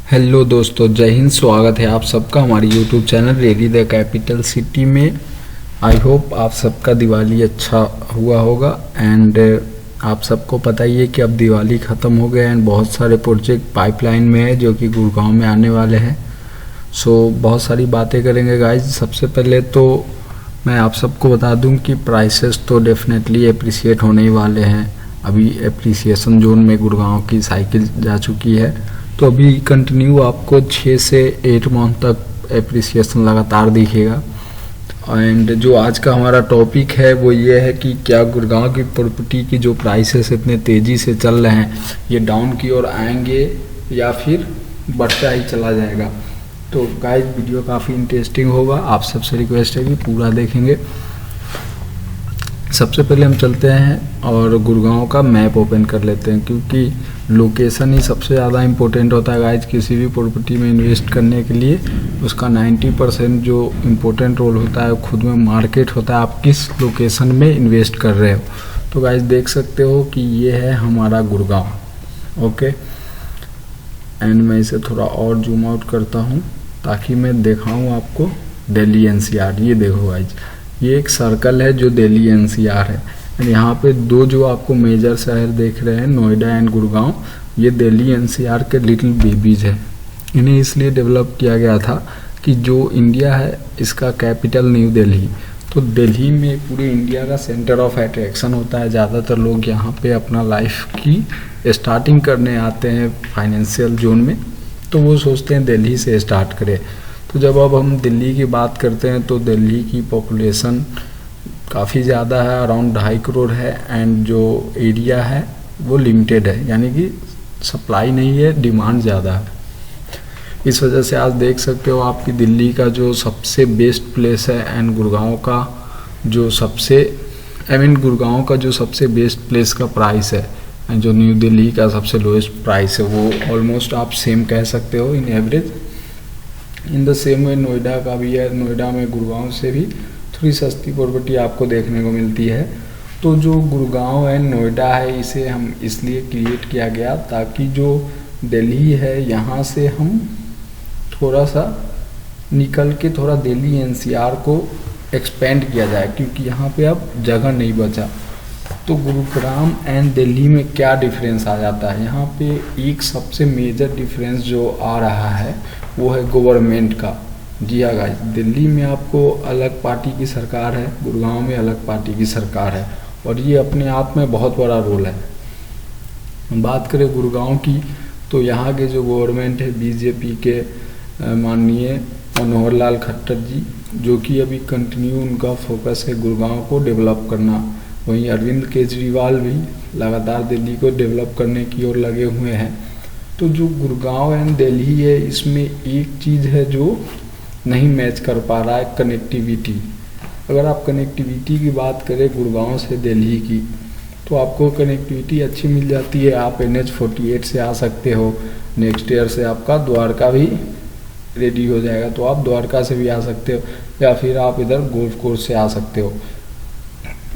Hello दोस्तों, जय हिंद। स्वागत है आप सबका हमारी YouTube channel ready the capital city में। आई होप आप सबका दिवाली अच्छा हुआ होगा। एंड आप सबको पता ही है कि अब दिवाली ख़त्म हो गया एंड बहुत सारे प्रोजेक्ट पाइपलाइन में है जो कि गुड़गांव में आने वाले हैं। सो बहुत सारी बातें करेंगे गाइज। सबसे पहले तो मैं आप सबको बता दूं कि प्राइसेस तो डेफिनेटली एप्रिसिएट होने ही वाले हैं। अभी एप्रिसिएशन जोन में गुड़गांव की साइकिल जा चुकी है, तो अभी कंटिन्यू आपको 6 से 8 मंथ तक एप्रिसिएशन लगातार दिखेगा। एंड जो आज का हमारा टॉपिक है वो ये है कि क्या गुड़गांव की प्रॉपर्टी की जो प्राइसेस इतने तेज़ी से चल रहे हैं ये डाउन की ओर आएंगे या फिर बढ़ता ही चला जाएगा। तो गाइस वीडियो काफ़ी इंटरेस्टिंग होगा, आप सबसे रिक्वेस्ट है कि पूरा देखेंगे। सबसे पहले हम चलते हैं और गुड़गांव का मैप ओपन कर लेते हैं, क्योंकि लोकेशन ही सबसे ज़्यादा इम्पोर्टेंट होता है गाइज किसी भी प्रॉपर्टी में इन्वेस्ट करने के लिए। उसका 90% जो इम्पोर्टेंट रोल होता है खुद में मार्केट होता है, आप किस लोकेशन में इन्वेस्ट कर रहे हो। तो गाइज देख सकते हो कि ये है हमारा गुड़गांव। ओके, एंड मैं इसे थोड़ा और जूम आउट करता हूँ ताकि मैं दिखाऊँ आपको दिल्ली एनसीआर। ये देखो गाइज, ये एक सर्कल है जो दिल्ली एनसीआर है। यहाँ पे दो जो आपको मेजर शहर देख रहे हैं, नोएडा एंड गुड़गांव, ये दिल्ली एनसीआर के लिटिल बेबीज है। इन्हें इसलिए डेवलप किया गया था कि जो इंडिया है इसका कैपिटल न्यू दिल्ली, तो दिल्ली में पूरे इंडिया का सेंटर ऑफ अट्रैक्शन होता है। ज़्यादातर लोग यहाँ पे अपना लाइफ की स्टार्टिंग करने आते हैं फाइनेंशियल जोन में, तो वो सोचते हैं दिल्ली से स्टार्ट करें। तो जब अब हम दिल्ली की बात करते हैं तो दिल्ली की पॉपुलेशन काफ़ी ज़्यादा है, अराउंड 2.5 करोड़ है। एंड जो एरिया है वो लिमिटेड है, यानी कि सप्लाई नहीं है, डिमांड ज़्यादा है। इस वजह से आज देख सकते हो आपकी दिल्ली का जो सबसे बेस्ट प्लेस है एंड गुड़गांव का जो सबसे गुड़गांव का जो सबसे बेस्ट प्लेस का प्राइस है एंड जो न्यू दिल्ली का सबसे लोएस्ट प्राइस है, वो ऑलमोस्ट आप सेम कह सकते हो इन average. In the same way Noida का भी है। नोएडा में गुड़गांव से भी थोड़ी सस्ती प्रॉपर्टी आपको देखने को मिलती है। तो जो गुड़गांव एंड नोएडा है इसे हम इसलिए क्रिएट किया गया ताकि जो दिल्ली है यहाँ से हम थोड़ा सा निकल के थोड़ा दिल्ली एनसीआर को एक्सपेंड किया जाए, क्योंकि यहाँ पे अब जगह नहीं बचा। तो गुरुग्राम एंड दिल्ली में क्या डिफरेंस आ जाता है, यहाँ पे एक सबसे मेजर डिफरेंस जो आ रहा है वो है गवर्नमेंट का। जी हाँ गाइस, दिल्ली में आपको अलग पार्टी की सरकार है, गुड़गांव में अलग पार्टी की सरकार है, और ये अपने आप में बहुत बड़ा रोल है। हम बात करें गुड़गांव की तो यहाँ के जो गवर्नमेंट है बीजेपी के माननीय मनोहर लाल खट्टर जी, जो कि अभी कंटिन्यू उनका फोकस है गुड़गांव को डेवलप करना। वहीं अरविंद केजरीवाल भी लगातार दिल्ली को डेवलप करने की ओर लगे हुए हैं। तो जो गुड़गांव एंड दिल्ली है इसमें एक चीज़ है जो नहीं मैच कर पा रहा है, कनेक्टिविटी। अगर आप कनेक्टिविटी की बात करें गुड़गांव से दिल्ली की, तो आपको कनेक्टिविटी अच्छी मिल जाती है। आप NH-48 से आ सकते हो, नेक्स्ट ईयर से आपका द्वारका भी रेडी हो जाएगा, तो आप द्वारका से भी आ सकते हो, या फिर आप इधर गोल्फ कोर्स से आ सकते हो।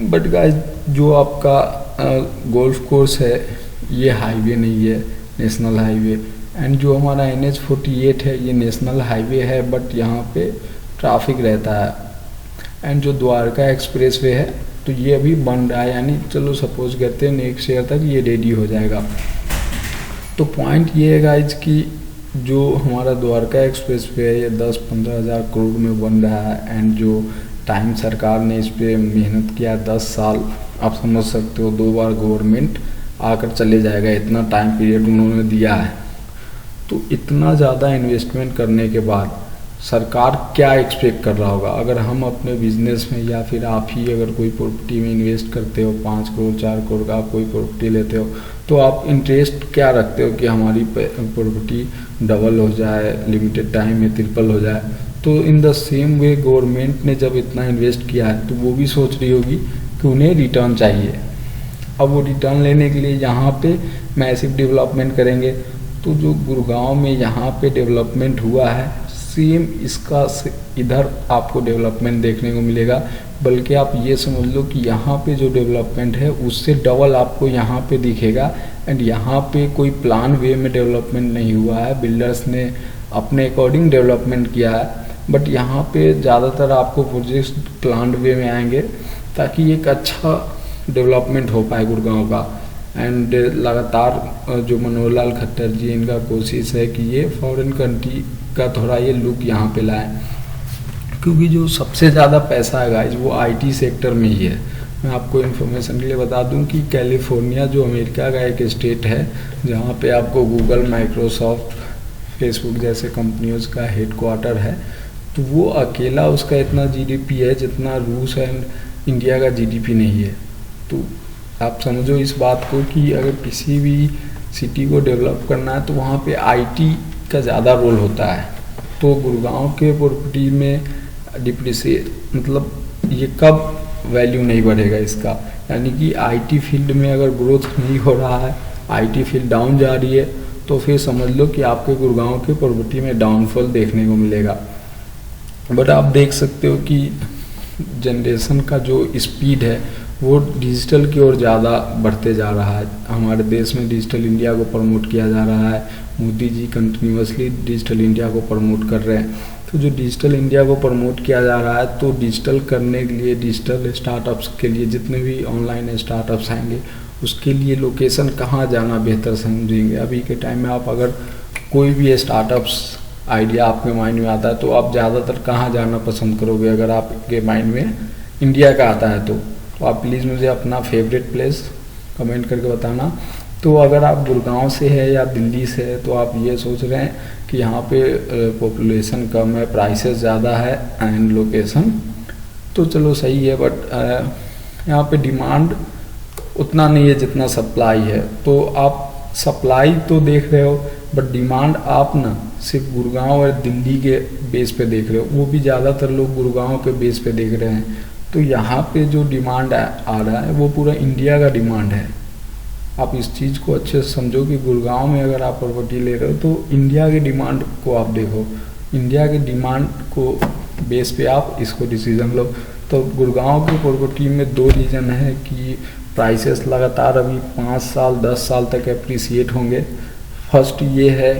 बट गाइस, जो आपका गोल्फ कोर्स है ये हाईवे नहीं है, नेशनल हाईवे। एंड जो हमारा NH-48 है ये नेशनल हाईवे है, बट यहाँ पे ट्रैफिक रहता है। एंड जो द्वारका एक्सप्रेस वे है तो ये अभी बन रहा है, यानी चलो सपोज करते हैं नेक्स्ट ईयर तक ये रेडी हो जाएगा। तो पॉइंट ये है गाइज कि जो हमारा द्वारका एक्सप्रेस वे है ये 10-15 हज़ार करोड़ में बन रहा है। एंड जो टाइम सरकार ने इस पर मेहनत किया 10 साल, आप समझ सकते हो 2 बार गवर्नमेंट आकर चले जाएगा, इतना टाइम पीरियड उन्होंने दिया है। तो इतना ज़्यादा इन्वेस्टमेंट करने के बाद सरकार क्या एक्सपेक्ट कर रहा होगा। अगर हम अपने बिजनेस में या फिर आप ही अगर कोई प्रॉपर्टी में इन्वेस्ट करते हो, 5 करोड़ 4 करोड़ का आप कोई प्रॉपर्टी लेते हो, तो आप इंटरेस्ट क्या रखते हो कि हमारी प्रॉपर्टी डबल हो जाए, लिमिटेड टाइम में ट्रिपल हो जाए। तो in the same way government ने जब इतना इन्वेस्ट किया है तो वो भी सोच रही होगी कि उन्हें रिटर्न चाहिए। अब वो रिटर्न लेने के लिए यहाँ पे मैसिव डेवलपमेंट करेंगे। तो जो गुड़गांव में यहाँ पे डेवलपमेंट हुआ है सेम इसका इधर आपको डेवलपमेंट देखने को मिलेगा। बल्कि आप ये समझ लो कि यहाँ पे जो डेवलपमेंट है उससे डबल आपको यहाँ पे दिखेगा। एंड यहाँ पे कोई प्लान वे में डेवलपमेंट नहीं हुआ है, बिल्डर्स ने अपने अकॉर्डिंग डेवलपमेंट किया है। बट यहाँ पे ज़्यादातर आपको प्रोजेक्ट्स प्लान वे में आएंगे ताकि एक अच्छा डेवलपमेंट हो पाए गुड़गांव का। एंड लगातार जो मनोहर लाल खट्टर जी, इनका कोशिश है कि ये फॉरेन कंट्री का थोड़ा ये लुक यहाँ पे लाए, क्योंकि जो सबसे ज़्यादा पैसा है गाइज वो आईटी सेक्टर में ही है। मैं आपको इन्फॉर्मेशन के लिए बता दूं कि कैलिफोर्निया जो अमेरिका का एक स्टेट है, जहाँ पे आपको गूगल, माइक्रोसॉफ्ट, फेसबुक जैसे कंपनियों का हेडक्वार्टर है, तो वो अकेला उसका इतना जीडीपी है जितना रूस एंड इंडिया का जीडीपी नहीं है। तो आप समझो इस बात को कि अगर किसी भी सिटी को डेवलप करना है तो वहाँ पे आईटी का ज़्यादा रोल होता है। तो गुड़गांव के प्रॉपर्टी में डिप्रिसिएट मतलब ये कब वैल्यू नहीं बढ़ेगा इसका, यानी कि आईटी फील्ड में अगर ग्रोथ नहीं हो रहा है, आईटी फील्ड डाउन जा रही है, तो फिर समझ लो कि आपके गुड़गांव के प्रॉपर्टी में डाउनफॉल देखने को मिलेगा। बट आप देख सकते हो कि जनरेशन का जो स्पीड है वो डिजिटल की ओर ज़्यादा बढ़ते जा रहा है। हमारे देश में डिजिटल इंडिया को प्रमोट किया जा रहा है, Modi ji continuously digital India को प्रमोट कर रहे हैं। तो जो डिजिटल इंडिया को प्रमोट किया जा रहा है, तो डिजिटल करने के लिए, डिजिटल स्टार्टअप्स के लिए, जितने भी ऑनलाइन स्टार्टअप्स आएंगे उसके लिए लोकेशन कहाँ जाना बेहतर समझेंगे। अभी के टाइम में आप अगर कोई भी स्टार्टअप्स आइडिया आपके माइंड में आता है तो आप ज़्यादातर कहाँ जाना पसंद करोगे? अगर आपके माइंड में इंडिया का आता है तो आप प्लीज़ मुझे अपना फेवरेट प्लेस कमेंट करके बताना। तो अगर आप गुड़गांव से है या दिल्ली से है तो आप ये सोच रहे हैं कि यहाँ पे पॉपुलेशन कम है, प्राइसेस ज़्यादा है एंड लोकेशन, तो चलो सही है, बट यहाँ पे डिमांड उतना नहीं है जितना सप्लाई है। तो आप सप्लाई तो देख रहे हो बट डिमांड आप ना सिर्फ गुड़गांव और दिल्ली के बेस पे देख रहे हो, वो भी ज़्यादातर लोग गुड़गांव के बेस पे देख रहे हैं। तो यहाँ पे जो डिमांड आ रहा है वो पूरा इंडिया का डिमांड है। आप इस चीज़ को अच्छे से समझो कि गुड़गांव में अगर आप प्रॉपर्टी ले रहे हो तो इंडिया के डिमांड को आप देखो, इंडिया के डिमांड को बेस पे आप इसको डिसीजन लो। तो गुड़गांव की प्रॉपर्टी में दो रीज़न है कि प्राइसेस लगातार अभी 5 साल 10 साल तक अप्रिसिएट होंगे। फर्स्ट ये है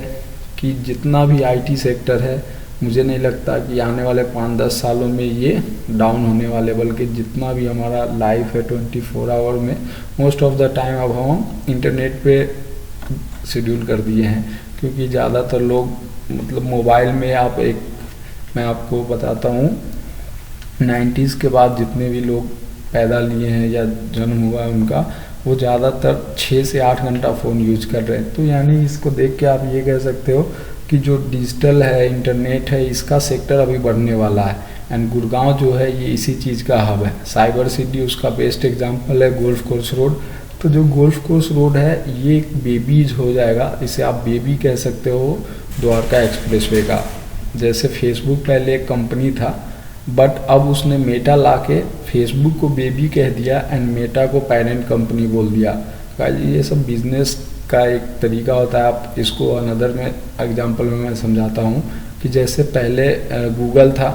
कि जितना भी आईटी सेक्टर है, मुझे नहीं लगता कि आने वाले 5-10 सालों में ये डाउन होने वाले, बल्कि जितना भी हमारा लाइफ है 24 आवर में मोस्ट ऑफ द टाइम अब हम इंटरनेट पे शेड्यूल कर दिए हैं। क्योंकि ज़्यादातर लोग मतलब मोबाइल में मैं आपको बताता हूँ 90s के बाद जितने भी लोग पैदा लिए हैं या जन्म हुआ है उनका, वो ज़्यादातर 6 से 8 घंटा फ़ोन यूज कर रहे हैं। तो यानी इसको देख के आप ये कह सकते हो कि जो डिजिटल है, इंटरनेट है, इसका सेक्टर अभी बढ़ने वाला है। एंड गुड़गांव जो है ये इसी चीज़ का हब है। साइबर सिटी उसका बेस्ट एग्जांपल है, गोल्फ कोर्स रोड। तो जो गोल्फ कोर्स रोड है ये एक बेबीज हो जाएगा, इसे आप बेबी कह सकते हो द्वारका एक्सप्रेसवे का। जैसे फेसबुक पहले एक कंपनी था बट अब उसने मेटा लाके फेसबुक को बेबी कह दिया एंड मेटा को पेरेंट कंपनी बोल दिया। ये सब बिजनेस का एक तरीका होता है। आप इसको अनदर में एग्जांपल में मैं समझाता हूँ कि जैसे पहले गूगल था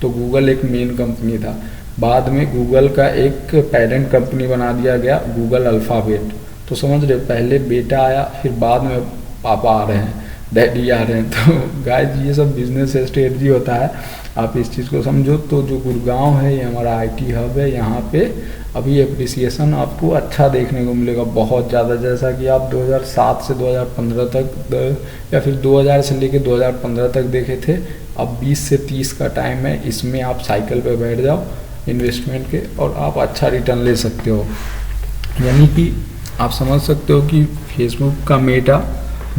तो गूगल एक मेन कंपनी था, बाद में गूगल का एक पेरेंट कंपनी बना दिया गया गूगल अल्फ़ाबेट। तो समझ रहे, पहले बेटा आया फिर बाद में पापा आ रहे हैं, डैडी आ रहे हैं। तो गाइस ये सब बिजनेस स्ट्रेटजी होता है, आप इस चीज़ को समझो। तो जो गुड़गांव है ये हमारा आईटी हब है, यहाँ पे अभी एप्रिसिएशन आपको अच्छा देखने को मिलेगा, बहुत ज़्यादा। जैसा कि आप 2007 से 2015 तक या फिर 2000 से लेकर 2015 तक देखे थे, अब 20 से 30 का टाइम है, इसमें आप साइकिल पे बैठ जाओ इन्वेस्टमेंट के और आप अच्छा रिटर्न ले सकते हो। यानी कि आप समझ सकते हो कि फेसबुक का मेटा,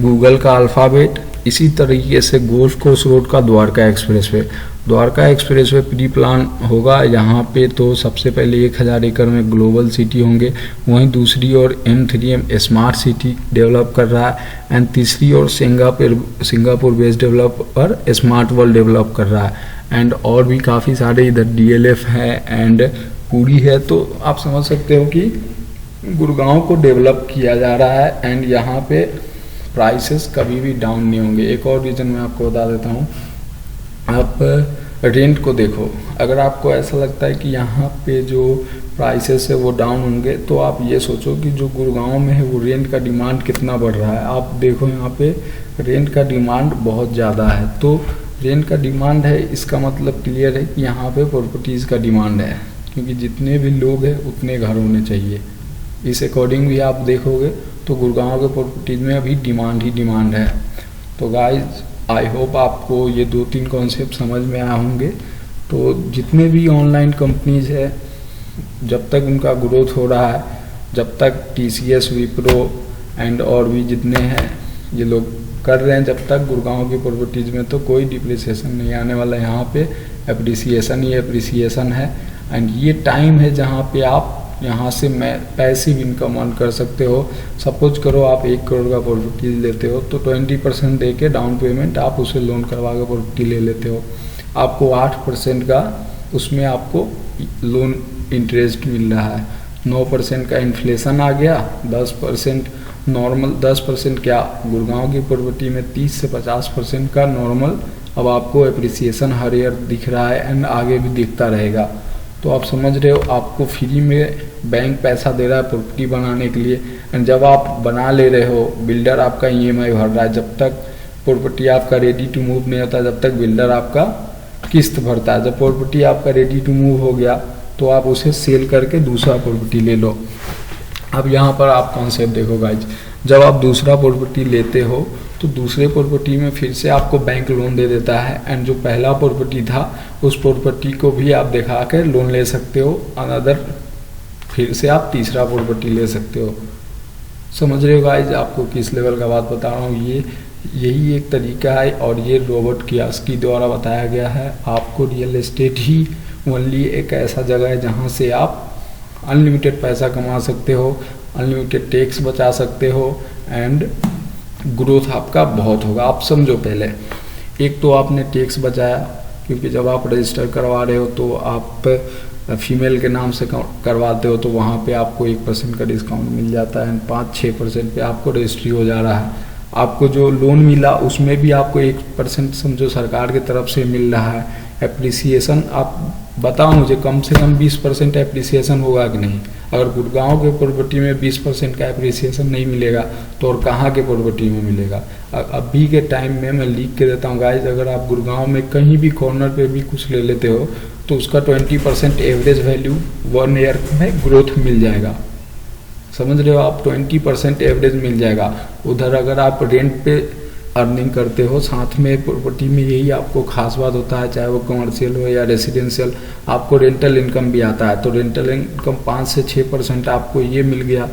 गूगल का अल्फ़ाबेट, इसी तरीके से गोल्फ कोर्स रोड का Dwarka expressway. Dwarka expressway pre plan होगा यहाँ पे, तो सबसे पहले 1000 एकड़ में ग्लोबल सिटी होंगे, वहीं दूसरी ओर M3M स्मार्ट सिटी डेवलप कर रहा है एंड तीसरी ओर Singapore based developer Smart World develop कर रहा है। एंड और भी काफ़ी सारे इधर DLF है एंड पूरी है। तो आप समझ सकते हो कि गुड़गांव को डेवलप किया जा रहा है एंड यहाँ पे प्राइसेस कभी भी डाउन नहीं होंगे। एक और रीज़न मैं आपको बता देता हूँ, आप रेंट को देखो। अगर आपको ऐसा लगता है कि यहाँ पे जो प्राइसेस है वो डाउन होंगे, तो आप ये सोचो कि जो गुड़गांव में है वो रेंट का डिमांड कितना बढ़ रहा है। आप देखो यहाँ पे रेंट का डिमांड बहुत ज़्यादा है। तो रेंट का डिमांड है, इसका मतलब क्लियर है कि यहाँ पे प्रॉपर्टीज़ का डिमांड है, क्योंकि जितने भी लोग हैं उतने घर होने चाहिए। इस अकॉर्डिंग भी आप देखोगे तो गुड़गांव के प्रॉपर्टीज़ में अभी डिमांड ही डिमांड है। तो गाइज आई होप आपको ये 2-3 कॉन्सेप्ट समझ में आए होंगे। तो जितने भी ऑनलाइन कंपनीज है, जब तक उनका ग्रोथ हो रहा है, जब तक TCS, विप्रो एंड और भी जितने हैं ये लोग कर रहे हैं, जब तक गुड़गांव की प्रॉपर्टीज़ में तो कोई डिप्रिसिएशन नहीं आने वाला। यहाँ पे एप्रिसिएशन ही एप्रिसिएशन है। एंड ये टाइम है जहाँ पे आप यहाँ से पैसिव इनकम अर्न कर सकते हो। सपोज करो आप 1 करोड़ का प्रॉपर्टी लेते हो, तो 20% दे के डाउन पेमेंट आप उसे लोन करवा के प्रॉपर्टी ले लेते हो। आपको 8% का उसमें आपको लोन इंटरेस्ट मिल रहा है। 9% का इन्फ्लेशन आ गया, 10% नॉर्मल, 10% क्या, गुड़गांव की प्रॉपर्टी में 30 से 50% का नॉर्मल अब आपको एप्रिसिएशन हर ईयर दिख रहा है एंड आगे भी दिखता रहेगा। तो आप समझ रहे हो, आपको फ्री में बैंक पैसा दे रहा है प्रॉपर्टी बनाने के लिए। एंड जब आप बना ले रहे हो, बिल्डर आपका EMI भर रहा है। जब तक प्रॉपर्टी आपका रेडी टू मूव नहीं होता, जब तक बिल्डर आपका किस्त भरता है। जब प्रॉपर्टी आपका रेडी टू मूव हो गया तो आप उसे सेल करके दूसरा प्रॉपर्टी ले लो। अब यहाँ पर आप कॉन्सेप्ट देखो गाइज, जब आप दूसरा प्रॉपर्टी लेते हो तो दूसरे प्रॉपर्टी में फिर से आपको बैंक लोन दे देता है। एंड जो पहला प्रॉपर्टी था उस प्रॉपर्टी को भी आप दिखा कर लोन ले सकते हो। अनदर फिर से आप तीसरा प्रॉपर्टी ले सकते हो। समझ रहे हो गाइज आपको किस लेवल का बात बता रहा हूँ। यही एक तरीका है और ये रॉबर्ट कियोसाकी द्वारा बताया गया है। आपको रियल एस्टेट ही ओनली एक ऐसा जगह है जहाँ से आप अनलिमिटेड पैसा कमा सकते हो, अनलिमिटेड टैक्स बचा सकते हो एंड ग्रोथ आपका बहुत होगा। आप समझो, पहले एक तो आपने टैक्स बचाया, क्योंकि जब आप रजिस्टर करवा रहे हो तो आप फीमेल के नाम से करवाते हो, तो वहाँ पे आपको 1% का डिस्काउंट मिल जाता है एंड 5-6% पे आपको रजिस्ट्री हो जा रहा है। आपको जो लोन मिला उसमें भी आपको 1% समझो सरकार की तरफ से मिल रहा है। एप्रिसिएशन आप बताओ मुझे, कम से कम 20% एप्रिसिएशन होगा कि नहीं? अगर गुड़गांव के प्रॉपर्टी में 20% का एप्रिसिएशन नहीं मिलेगा तो और कहाँ के प्रॉपर्टी में मिलेगा? अभी के टाइम में मैं लिख के देता हूँ गाइज, अगर आप गुड़गांव में कहीं भी कॉर्नर पे भी कुछ ले लेते हो तो उसका 20% एवरेज वैल्यू 1 ईयर में ग्रोथ मिल जाएगा। समझ रहे हो आप, 20% एवरेज मिल जाएगा। उधर अगर आप रेंट पे अर्निंग करते हो, साथ में प्रॉपर्टी में यही आपको खास बात होता है, चाहे वो कमर्शियल हो या रेसिडेंशियल, आपको रेंटल इनकम भी आता है। तो रेंटल इनकम 5 से 6% आपको ये मिल गया,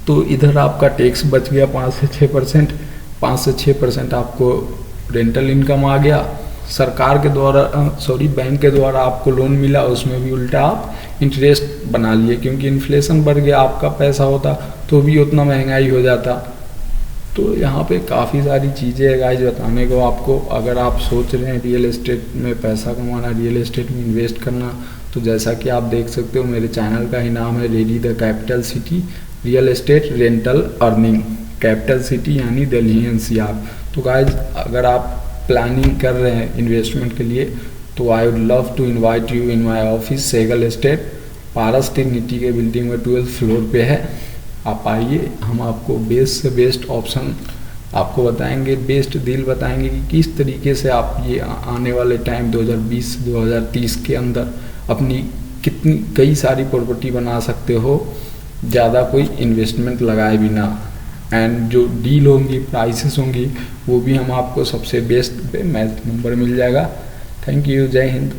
तो इधर आपका टैक्स बच गया 5 से 6%। 5 से 6% आपको रेंटल इनकम आ गया। सरकार के द्वारा बैंक के द्वारा आपको लोन मिला, उसमें भी उल्टा आप इंटरेस्ट बना लिए, क्योंकि इन्फ्लेशन बढ़ गया। आपका पैसा होता तो भी उतना महंगाई हो जाता। तो यहाँ पे काफ़ी सारी चीज़ें है गाइज बताने को आपको। अगर आप सोच रहे हैं रियल एस्टेट में पैसा कमाना, रियल एस्टेट में इन्वेस्ट करना, तो जैसा कि आप देख सकते हो मेरे चैनल का ही नाम है ready the capital city real estate rental earning. Capital city यानी दिल्ली NCR। तो गाइज अगर आप प्लानिंग कर रहे हैं इन्वेस्टमेंट के लिए, तो I would love to invite you in my office Sehgal Estate, Paras Trinity के बिल्डिंग में 12th फ्लोर पे है। आप आइए, हम आपको बेस्ट से बेस्ट ऑप्शन आपको बताएंगे, बेस्ट डील बताएंगे कि किस तरीके से आप ये आने वाले टाइम 2020 से 2030 के अंदर अपनी कई सारी प्रॉपर्टी बना सकते हो, ज़्यादा कोई इन्वेस्टमेंट लगाए बिना। एंड जो डील होंगी, प्राइसेस होंगी, वो भी हम आपको सबसे बेस्ट पे मैच नंबर मिल जाएगा। थैंक यू, जय हिंद।